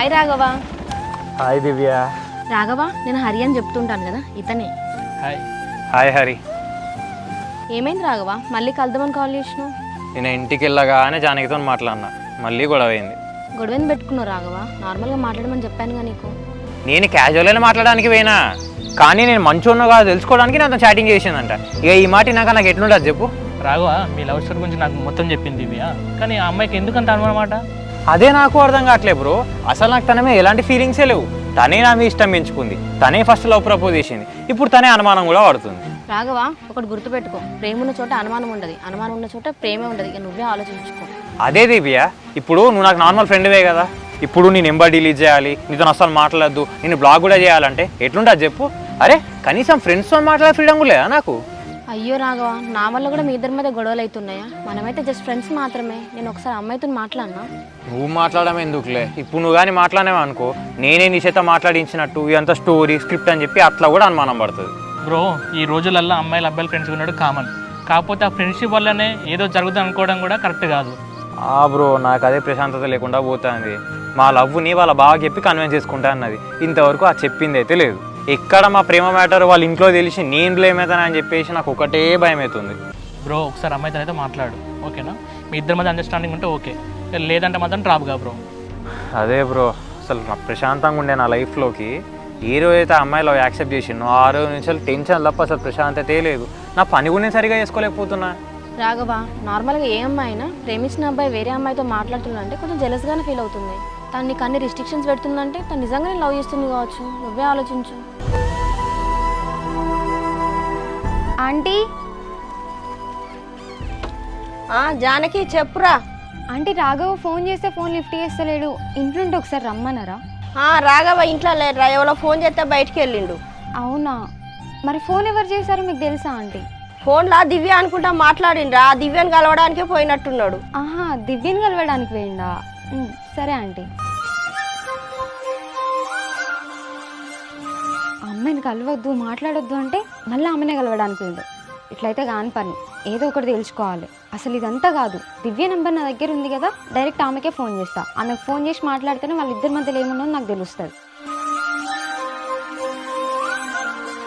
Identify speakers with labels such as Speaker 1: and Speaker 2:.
Speaker 1: Hi Raghava.
Speaker 2: Hi దివ్య.
Speaker 1: రాఘవ, నేను హరి అని చెప్తుంటాను కదా, ఇతనే.
Speaker 2: హాయ్. హాయ్ హరి.
Speaker 1: ఏమైంది రాఘవ, మళ్ళీ కలుద్దామని కాల్ చేసినావు?
Speaker 2: నేను ఇంటికి వెళ్ళగానే జానకితో మాట్లాడినా, మళ్ళీ గొడవ అయింది.
Speaker 1: గొడవని పెట్టుకున్నావు రాఘవ, నార్మల్గా మాట్లాడమని చెప్పానుగా నీకు.
Speaker 2: నేను క్యాజువల్గానే మాట్లాడడానికి పోయినా, కానీ నేను మంచోన్నో కాదు తెలుసుకోవడానికి నాతో చాటింగ్ చేసిందంట. ఇక ఈ మాట నాకు ఎట్లుండదు చెప్పు.
Speaker 3: రాఘవ, మీ లవ్ స్టోరీ గురించి నాకు మొత్తం చెప్పింది దివ్య, కానీ ఆ అమ్మాయికి ఎందుకంత అనుమానమాట?
Speaker 2: అదే నాకు అర్థం కావట్లేదు బ్రో. అసలు నాకు తన మీద ఎలాంటి ఫీలింగ్సే లేవు. తనే నా మీద ఇష్టం పెంచుకుంది, తనే ఫస్ట్ లవ్ ప్రపోజ్ చేసింది, ఇప్పుడు తనే అనుమానం కూడా పడుతుంది.
Speaker 1: రాఘవ, ఒకటి గుర్తుపెట్టుకో, ప్రేమ ఉన్న చోట అనుమానం ఉండదు, అనుమానం ఉన్న చోట ప్రేమే ఉండదు. ఇక నువ్వే ఆలోచించుకో.
Speaker 2: అదే దివ్య, ఇప్పుడు నువ్వు నాకు నార్మల్ ఫ్రెండ్వే కదా, ఇప్పుడు నీ నెంబర్ డిలీట్ చేయాలి, నీతో అసలు మాట్లాడద్దు, నేను బ్లాక్ కూడా చేయాలంటే ఎట్లుంటుంది చెప్పు? అరే కనీసం ఫ్రెండ్స్తో మాట్లాడే ఫ్రీడమ్ కూడా లేదా నాకు?
Speaker 1: అయ్యో రాఘవ, నా వల్ల కూడా మీ ఇద్దరి మీద గొడవలు అవుతున్నాయా? మనమైతే జస్ట్ ఫ్రెండ్స్ మాత్రమే. నేను ఒకసారి అమ్మాయితో మాట్లాడినా.
Speaker 2: నువ్వు మాట్లాడడం ఎందుకులే, ఇప్పుడు నువ్వు కానీ మాట్లాడేవా అనుకో, నేనే నీ చేత మాట్లాడించినట్టు ఇదంతా స్టోరీ స్క్రిప్ట్ అని చెప్పి అట్లా కూడా అనుమానం పడుతుంది.
Speaker 3: బ్రో, ఈ రోజులల్లో అమ్మాయిలు అబ్బాయిలు ఫ్రెండ్స్ ఉన్నాడు కామన్, కాకపోతే ఆ ఫ్రెండ్షిప్ వల్లనే ఏదో జరుగుతుంది అనుకోవడం కూడా కరెక్ట్ కాదు.
Speaker 2: బ్రో, నాకు అదే ప్రశాంతత లేకుండా పోతుంది. మా లవ్ని వాళ్ళ బాగా చెప్పి కన్విన్స్ చేసుకుంటా అన్నది, ఇంతవరకు ఆ చెప్పింది అయితే లేదు. ఎక్కడ మా ప్రేమ మ్యాటర్ వాళ్ళ ఇంట్లో తెలిసి నేను బ్లేమ్ అవుతానని చెప్పేసి నాకు ఒకటే భయం అవుతుంది.
Speaker 3: బ్రో, ఒకసారి అమ్మాయితో అయితే మాట్లాడు, ఓకేనా? మీ ఇద్దరి మధ్య అండర్స్టాండింగ్ ఉంటే ఓకే, లేదంటే మాత్రం డ్రాప్గా బ్రో.
Speaker 2: అదే బ్రో, అసలు నా ప్రశాంతంగా ఉండే నా లైఫ్లోకి ఏ రోజైతే అమ్మాయిలో యాక్సెప్ట్ చేసిండో ఆ రోజు నుంచి టెన్షన్ తప్ప అసలు ప్రశాంతతే లేదు. నా పని కూడా నేను సరిగా చేసుకోలేకపోతున్నా.
Speaker 1: రాఘవ, నార్మల్గా ఏ అమ్మాయి అయినా ప్రేమించిన అబ్బాయి వేరే అమ్మాయితో మాట్లాడుతుందంటే కొంచెం జెలస్గానే ఫీల్ అవుతుంది. తను నీకు అన్ని రిస్ట్రిక్షన్స్ పెడుతుందంటే తను నిజంగానే లవ్ చేస్తుంది కావచ్చు. నువ్వే ఆలోచించు.
Speaker 4: ఆంటీ, జానకి చెప్పురా.
Speaker 5: ఆంటీ, రాఘవ ఫోన్ చేస్తే ఫోన్ లిఫ్ట్ చేస్తలేడు, ఇంట్లో ఉంటే ఒకసారి రమ్మన్నారా?
Speaker 4: రాఘవ ఇంట్లో లేదురా, ఎవరో ఫోన్ చేస్తే బయటికి వెళ్ళిండు.
Speaker 5: అవునా, మరి ఫోన్ ఎవరు చేశారో మీకు తెలుసా ఆంటీ?
Speaker 4: ఫోన్లా దివ్య అనుకుంటా మాట్లాడిండ్రా, దివ్యని కలవడానికే పోయినట్టున్నాడు.
Speaker 5: ఆహా, దివ్యని కలవడానికి పోయిందా? సరే ఆంటీ. అమ్మాయిని కలవద్దు మాట్లాడొద్దు అంటే మళ్ళీ ఆమెనే కలవడానికి పోయిండు. ఇట్లయితే కాని పని, ఏదో ఒకటి తెలుసుకోవాలి. అసలు ఇదంతా కాదు, దివ్య నెంబర్ నా దగ్గర ఉంది కదా, డైరెక్ట్ ఆమెకే ఫోన్ చేస్తా. ఆమెకు ఫోన్ చేసి మాట్లాడితేనే వాళ్ళిద్దరి మధ్యలో ఏమున్నదో నాకు తెలుస్తుంది.